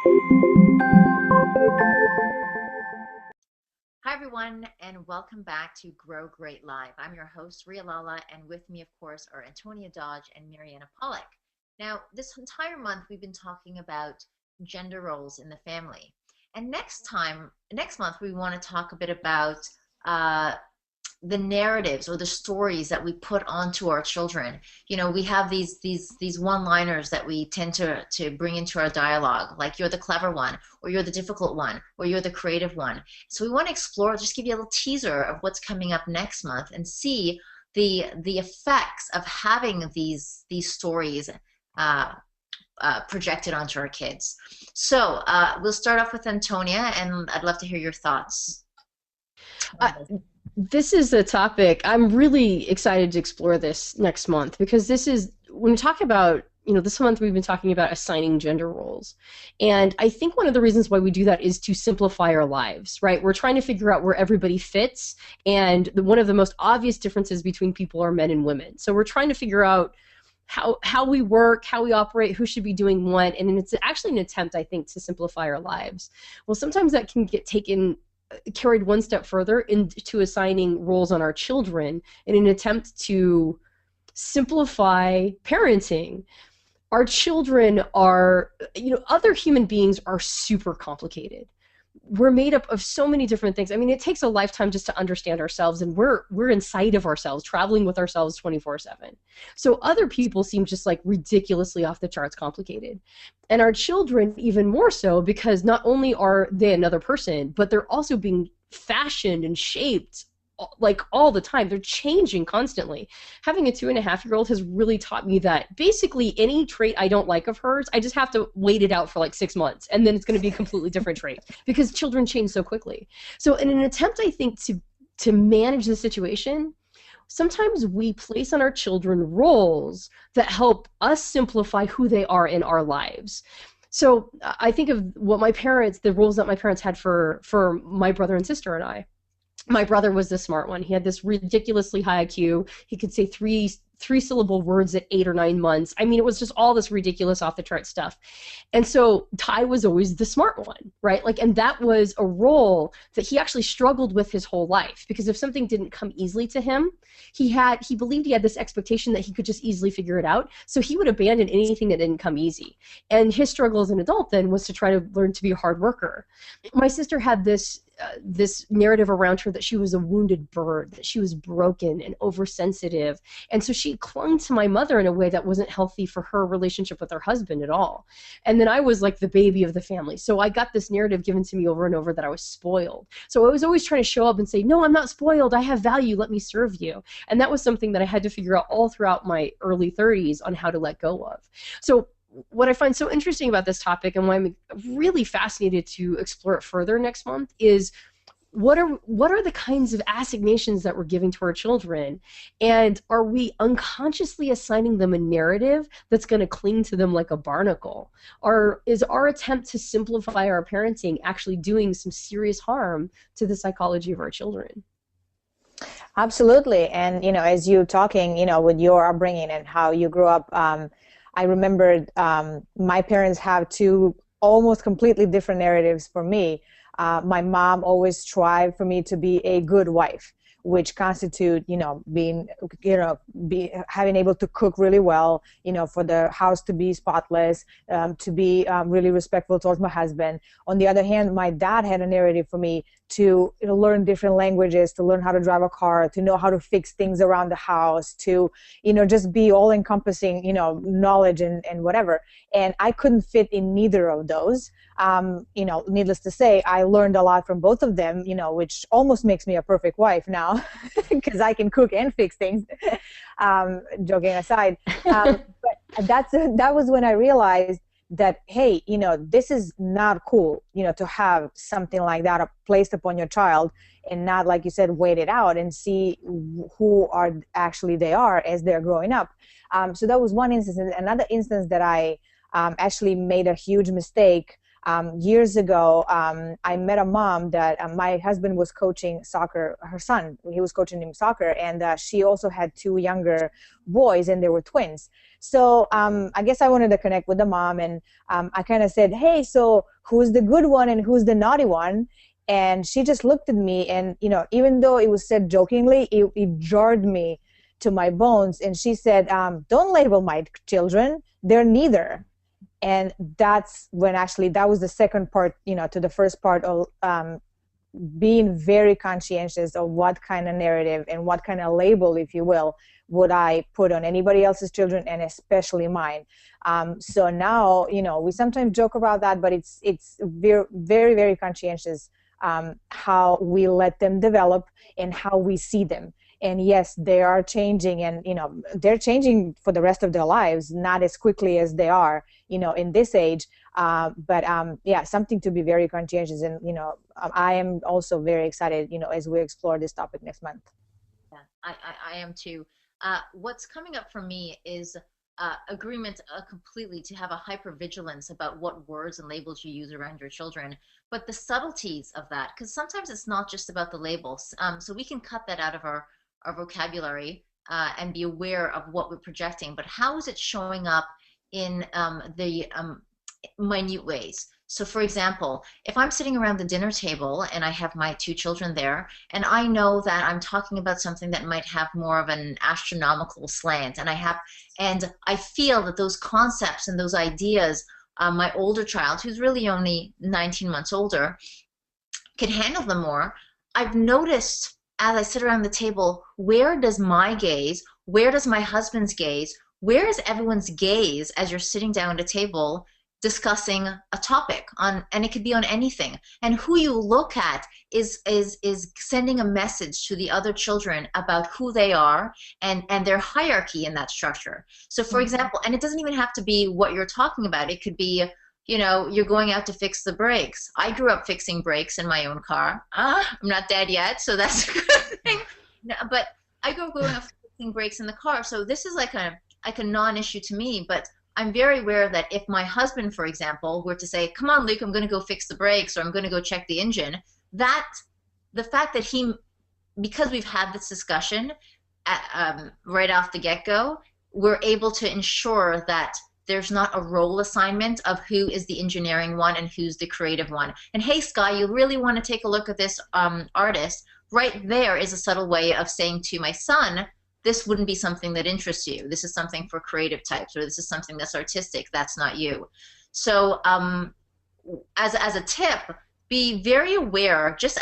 Hi, everyone, and welcome back to Grow Great Live. I'm your host, Ria Lala, and with me, of course, are Antonia Dodge and Mariana Pollock. Now, this entire month, we've been talking about gender roles in the family. And next month, we want to talk a bit about uh, the narratives or the stories that we put onto our children. You know, we have these one-liners that we tend to bring into our dialogue, like you're the clever one, or you're the difficult one, or you're the creative one. So we want to explore, just give you a little teaser of what's coming up next month, and see the effects of having these stories projected onto our kids. So we'll start off with Antonia, and I'd love to hear your thoughts. This is a topic I'm really excited to explore this next month, because this is when we talk about, this month we've been talking about assigning gender roles. And I think one of the reasons why we do that is to simplify our lives, right? We're trying to figure out where everybody fits, and one of the most obvious differences between people are men and women. So we're trying to figure out how we work, how we operate, who should be doing what, and it's actually an attempt, I think, to simplify our lives. Well, sometimes that can get carried one step further into assigning roles on our children in an attempt to simplify parenting. Our children are, other human beings are super complicated. We're made up of so many different things. I mean, it takes a lifetime just to understand ourselves, and we're inside of ourselves, traveling with ourselves 24/7. So other people seem just like ridiculously off the charts complicated. And our children even more so, because not only are they another person, but they're also being fashioned and shaped like all the time. They're changing constantly. Having a 2.5-year-old has really taught me that basically any trait I don't like of hers, I just have to wait it out for like 6 months, and then it's going to be a completely different trait, because children change so quickly. So in an attempt, I think, to manage the situation, sometimes we place on our children roles that help us simplify who they are in our lives. So I think of the roles that my parents had for my brother and sister and I. My brother was the smart one. He had this ridiculously high IQ. He could say three-syllable words at 8 or 9 months. I mean, it was just all this ridiculous off-the-chart stuff. And so Ty was always the smart one, right? And that was a role that he actually struggled with his whole life, because if something didn't come easily to him, he believed he had this expectation that he could just easily figure it out. So he would abandon anything that didn't come easy. And his struggle as an adult then was to try to learn to be a hard worker. My sister had this narrative around her that she was a wounded bird, that she was broken and oversensitive. And so she clung to my mother in a way that wasn't healthy for her relationship with her husband at all. And then I was like the baby of the family. So I got this narrative given to me over and over that I was spoiled. So I was always trying to show up and say, no, I'm not spoiled. I have value. Let me serve you. And that was something that I had to figure out all throughout my early 30s on how to let go of. So what I find so interesting about this topic, and why I'm really fascinated to explore it further next month, is what are the kinds of assignations that we're giving to our children, and are we unconsciously assigning them a narrative that's going to cling to them like a barnacle? Or is our attempt to simplify our parenting actually doing some serious harm to the psychology of our children? Absolutely. And, as you talking, with your upbringing and how you grew up, I remembered my parents have two almost completely different narratives for me. My mom always strived for me to be a good wife, which constitute, being, having able to cook really well, for the house to be spotless, to be really respectful towards my husband. On the other hand, my dad had a narrative for me to learn different languages, to learn how to drive a car, to know how to fix things around the house, to, just be all-encompassing, knowledge and whatever. And I couldn't fit in neither of those. Needless to say, I learned a lot from both of them, which almost makes me a perfect wife now, because I can cook and fix things, joking aside. But that was when I realized that, hey, this is not cool, to have something like that placed upon your child, and not, like you said, wait it out and see who they are as they're growing up. So that was one instance. Another instance that I actually made a huge mistake Years ago, I met a mom that my husband was coaching soccer, her son, he was coaching him soccer, and she also had two younger boys, and they were twins. So I guess I wanted to connect with the mom, and I kind of said, hey, so who's the good one and who's the naughty one? And she just looked at me, and, you know, even though it was said jokingly, it jarred me to my bones. And she said, don't label my children, they're neither. And that's when actually that was the second part, you know, to the first part of being very conscientious of what kind of narrative and what kind of label, if you will, would I put on anybody else's children, and especially mine. So now, you know, we sometimes joke about that, but it's very, very, very conscientious how we let them develop and how we see them. And yes, they are changing, and, you know, they're changing for the rest of their lives, not as quickly as they are, you know, in this age. But yeah, something to be very conscientious. And, you know, I am also very excited, you know, as we explore this topic next month. Yeah, I am too. What's coming up for me is agreement completely to have a hypervigilance about what words and labels you use around your children, but the subtleties of that, because sometimes it's not just about the labels. So we can cut that out of our vocabulary and be aware of what we're projecting, but how is it showing up in the minute ways? So for example, if I'm sitting around the dinner table and I have my two children there, and I know that I'm talking about something that might have more of an astronomical slant, and I feel that those concepts and those ideas, my older child, who's really only 19 months older, can handle them more. I've noticed as I sit around the table, where does my gaze, where does my husband's gaze, where is everyone's gaze as you're sitting down at a table discussing a topic on, and it could be on anything, and who you look at is sending a message to the other children about who they are and their hierarchy in that structure. So for example, and it doesn't even have to be what you're talking about, it could be, you know, you're going out to fix the brakes. I grew up fixing brakes in my own car. I'm not dead yet, so that's a good thing. No, but I grew up going up fixing brakes in the car, so this is like a non-issue to me. But I'm very aware that if my husband, for example, were to say, "Come on, Luke, I'm going to go fix the brakes, or I'm going to go check the engine," that the fact that because we've had this discussion right off the get-go, we're able to ensure that there's not a role assignment of who is the engineering one and who's the creative one. And hey, Sky, you really want to take a look at this artist? Right there is a subtle way of saying to my son, this wouldn't be something that interests you. This is something for creative types, or this is something that's artistic. That's not you. So as a tip, be very aware, just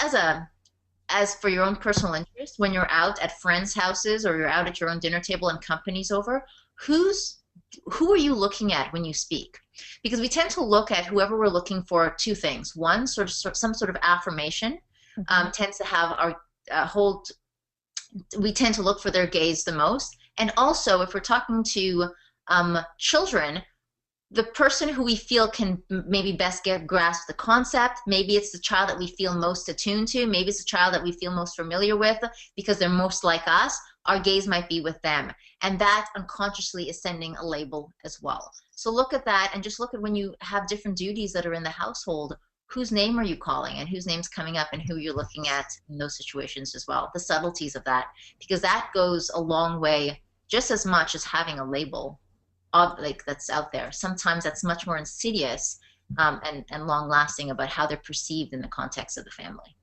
as for your own personal interest, when you're out at friends' houses or you're out at your own dinner table and company's over, who are you looking at when you speak? Because we tend to look at whoever we're looking for two things. One, some sort of affirmation tends to have our we tend to look for their gaze the most. And also, if we're talking to children, the person who we feel can maybe best grasp the concept, maybe it's the child that we feel most attuned to, maybe it's the child that we feel most familiar with because they're most like us, our gaze might be with them. And that unconsciously is sending a label as well. So look at that, and just look at when you have different duties that are in the household, whose name are you calling and whose name's coming up and who you're looking at in those situations as well, the subtleties of that, because that goes a long way just as much as having a label that's out there. Sometimes that's much more insidious and long-lasting about how they're perceived in the context of the family.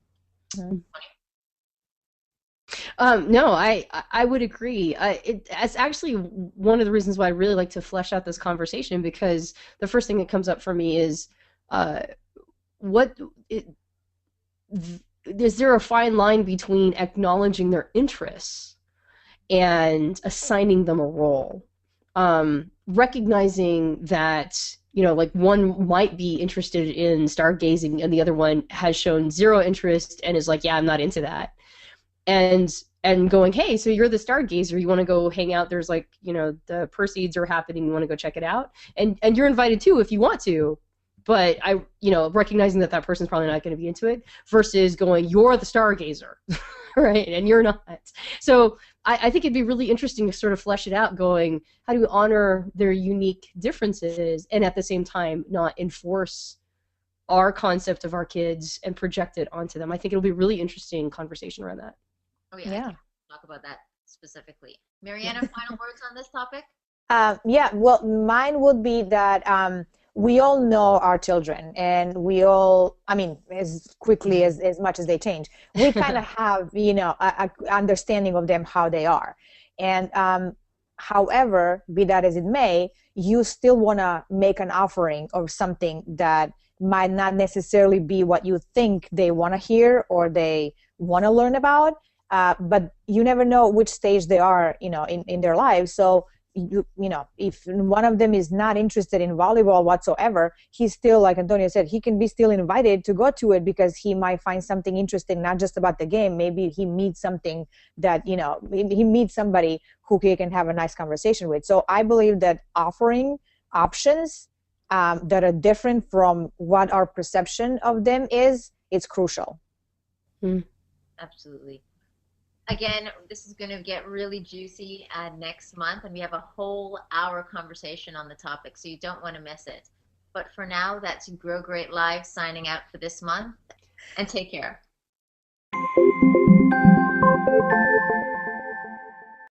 No, I would agree. It's actually one of the reasons why I really like to flesh out this conversation, because the first thing that comes up for me is is there a fine line between acknowledging their interests and assigning them a role? Recognizing that, you know, like one might be interested in stargazing and the other one has shown zero interest and is like, yeah, I'm not into that. And going, hey, so you're the stargazer, you want to go hang out, there's like, you know, the Perseids are happening, you want to go check it out, and you're invited too if you want to, but recognizing that person's probably not going to be into it, versus going, you're the stargazer, right, and you're not. So I think it'd be really interesting to sort of flesh it out, going, how do we honor their unique differences and at the same time not enforce our concept of our kids and project it onto them. I think it'll be a really interesting conversation around that. Oh yeah, I Yeah. can't talk about that specifically. Mariana, final words on this topic? Yeah, well, mine would be that we all know our children, and we all, I mean, as quickly as much as they change, we kind of have, a understanding of them, how they are. And however, be that as it may, you still want to make an offering of something that might not necessarily be what you think they want to hear or they want to learn about. But you never know which stage they are, in their lives. So if one of them is not interested in volleyball whatsoever, he's still, like Antonia said, he can be still invited to go to it because he might find something interesting, not just about the game. Maybe he meets something that, he meets somebody who he can have a nice conversation with. So I believe that offering options that are different from what our perception of them is, it's crucial. Absolutely. Again, this is going to get really juicy next month, and we have a whole hour conversation on the topic, so you don't want to miss it. But for now, that's Grow Great Live signing out for this month, and take care.